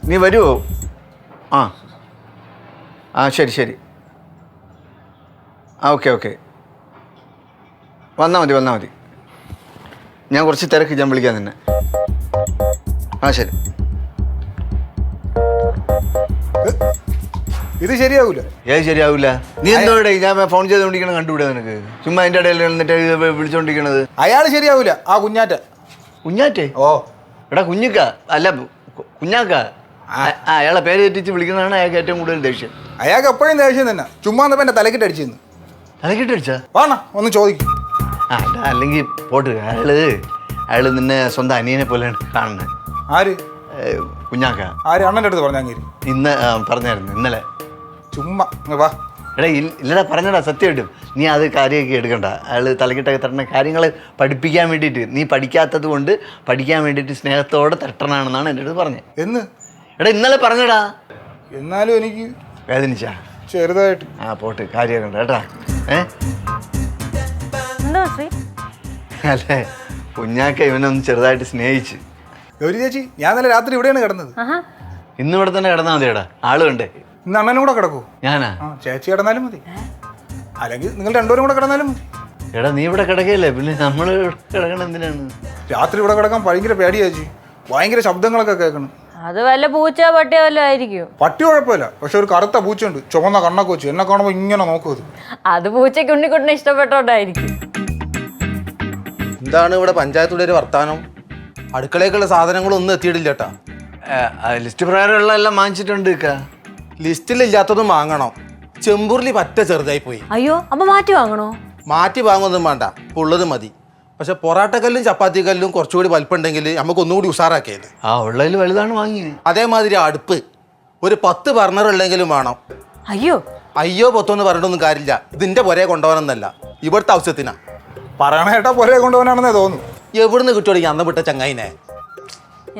നീ വരുമോ? ആ ശരി. ഓക്കെ. വന്നാൽ മതി. ഞാൻ കുറച്ച് തിരക്ക്, ഞാൻ വിളിക്കാം നിന്നെ. ശരി. ഇത് ശരിയാവൂല. ശരിയാവൂല. നീ എന്തോടെ ഞാൻ ഫോൺ ചെയ്തോണ്ടിരിക്കണ കണ്ടുകൂടെ നിനക്ക്? ചുമ്മാ അതിൻ്റെ ഇടയിൽ എന്നിട്ട് വിളിച്ചോണ്ടിരിക്കണത്. അയാൾ ശരിയാവൂല. ആ കുഞ്ഞാറ്റേ? എടാ കുഞ്ഞിക്ക അല്ല, കുഞ്ഞാക്ക. അയാളെ പേര് തെറ്റിച്ച് വിളിക്കുന്നതാണ് അയാൾക്ക് ഏറ്റവും കൂടുതൽ ദേഷ്യം. അയാൾക്ക് എപ്പോഴും ദേഷ്യം തന്നെ. ചുമ്മാ എന്റെ തലക്കിട്ടടിച്ചെന്ന്. തലക്കിട്ടടിച്ചാ? വാണ ഒന്ന് ചോദിക്കും. അല്ലെങ്കിൽ പോട്ട്. അയാള് നിന്നെ സ്വന്തം അനിയനെ പോലെയാണ് കാണുന്നത്. ആര്? കുഞ്ഞാക്ക. ആര്? അണ്ണൻ്റെ അടുത്ത് പറഞ്ഞാൽ ഇന്ന് പറഞ്ഞായിരുന്നു ഇന്നലെ. ചുമ്മാ വാ. എടാ ഇല്ലടാ, പറഞ്ഞടാ സത്യമായിട്ടും. നീ അത് കാര്യമൊക്കെ എടുക്കണ്ട. അയാൾ തലക്കിട്ടൊക്കെ തട്ടുന്ന കാര്യങ്ങൾ പഠിപ്പിക്കാൻ വേണ്ടിയിട്ട്, നീ പഠിക്കാത്തത് കൊണ്ട് പഠിക്കാൻ വേണ്ടിയിട്ട് സ്നേഹത്തോടെ തട്ടണമെന്നാണ് എൻ്റെ അടുത്ത് പറഞ്ഞത്. എന്ന്? എടാ ഇന്നലെ പറഞ്ഞടാ. എന്നാലും എനിക്ക് വേദനിച്ചാ? ചെറുതായിട്ട്. പോട്ട്, കാര്യമൊക്കെ ഉണ്ട് കേട്ടാ. അല്ലേ, കുഞ്ഞാക്ക ഇവനൊന്ന് ചെറുതായിട്ട് സ്നേഹിച്ച്. ഗൗരി ചേച്ചി, ഞാൻ നല്ല രാത്രി ഇവിടെയാണ് കിടന്നത്. ഇന്ന് ഇവിടെ തന്നെ കിടന്നാൽ മതിയടാ, ആള് കണ്ടേ. ഇന്ന് അണ്ണനും കൂടെ കിടക്കൂ? ഞാനാ? ചേച്ചി കിടന്നാലും മതി, അല്ലെങ്കിൽ നിങ്ങൾ രണ്ടുപേരും കൂടെ കിടന്നാലും മതി. എടാ നീ ഇവിടെ കിടക്കല്ലേ, പിന്നെ നമ്മൾ കിടക്കണം എന്തിനാണ്? രാത്രി ഇവിടെ കിടക്കാൻ ഭയങ്കര പേടിയാ ചേച്ചി. ഭയങ്കര ശബ്ദങ്ങളൊക്കെ കേൾക്കണം. അത് വല്ല പൂച്ച പട്ടിയോ വല്ലോ ആയിരിക്കും. പട്ടി കുഴപ്പമില്ല, പക്ഷെ ഒരു കറുത്ത പൂച്ചയുണ്ട്, ചുവന്ന കണ്ണൊക്കെ വെച്ച്. എന്നെ കാണുമ്പോൾ ഇങ്ങനെ നോക്കും. അത് പൂച്ചയ്ക്ക് ഉണ്ണിക്കുട്ടിനെ ഇഷ്ടപ്പെട്ടോണ്ടായിരിക്കും. എന്താണ് ഇവിടെ പഞ്ചായത്തുടെ ഒരു വർത്താനം? അടുക്കളയ്ക്കുള്ള സാധനങ്ങളൊന്നും എത്തിയിട്ടില്ല കേട്ടാ. ലിസ്റ്റ് പ്രകാരമുള്ള എല്ലാം വാങ്ങിച്ചിട്ടുണ്ട്. ലിസ്റ്റിലില്ലാത്തതും വാങ്ങണം. ചെമ്പൂരിൽ പറ്റ ചെറുതായി പോയി. അയ്യോ, അപ്പൊ മാറ്റി വാങ്ങണോ? മാറ്റി വാങ്ങൊന്നും വേണ്ട, ഉള്ളത് മതി. പക്ഷെ പൊറാട്ടക്കല്ലും ചപ്പാത്തി കല്ലും കുറച്ചുകൂടി വലിപ്പുണ്ടെങ്കിൽ നമുക്ക് ഒന്നുകൂടി ഉഷാറാക്കിയത്. ഉള്ളതിൽ വലുതാണ് വാങ്ങിയത്. അതേമാതിരി അടുപ്പ് ഒരു 10 ബർണർ ഉള്ളെങ്കിലും വേണം. അയ്യോ പൊത്തൊന്ന് പറഞ്ഞിട്ടൊന്നും കാര്യമില്ല. ഇതിന്റെ പുരയെ കൊണ്ടുപോകാനൊന്നല്ല, ഇവിടുത്തെ ആവശ്യത്തിനാ. പറയണ കേട്ടാ പുരയെ കൊണ്ടുപോകാനാണെന്നേ തോന്നുന്നു. എവിടുന്ന് കിട്ടുവാണെങ്കിൽ അന്ന് വിട്ട ചങ്ങായിനെ.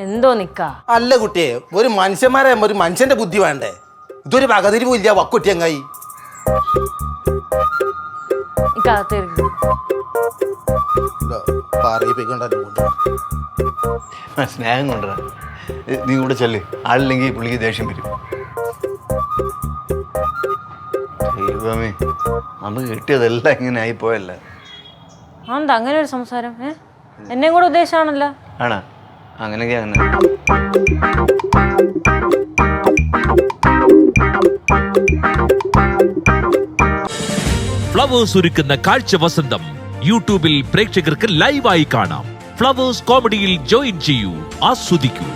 എന്തോ നിക്കാ അല്ല കുട്ടിയെ, ഒരു മനുഷ്യന്മാരെ ഒരു മനുഷ്യന്റെ ബുദ്ധി വേണ്ടേ? ഇതൊരു പകതിരിവും ഇല്ല വക്കുട്ടി ചങ്ങായി. സ്നേഹം കൊണ്ടുവരാ. നീ കൂടെ ചെല്ല്, ആളില്ലെങ്കിൽ പുള്ളിക്ക് ദേഷ്യം വരും. ദൈവമേ, നമുക്ക് കിട്ടിയതെല്ലാം ഇങ്ങനെ ആയിപ്പോയല്ലേ. എന്താ അങ്ങനെ ഒരു സംസാരം? എന്നെയും കൂടെ ഉദ്ദേശമാണല്ലോ. ആണോ? അങ്ങനെയൊക്കെ അങ്ങനെ. ഫ്ലവേഴ്സ് ഒരുക്കുന്ന കാഴ്ച വസന്തം യൂട്യൂബിൽ പ്രേക്ഷകർക്ക് ലൈവായി കാണാം. ഫ്ലവേഴ്സ് കോമഡിയിൽ ജോയിൻ ചെയ്യൂ, ആസ്വദിക്കൂ.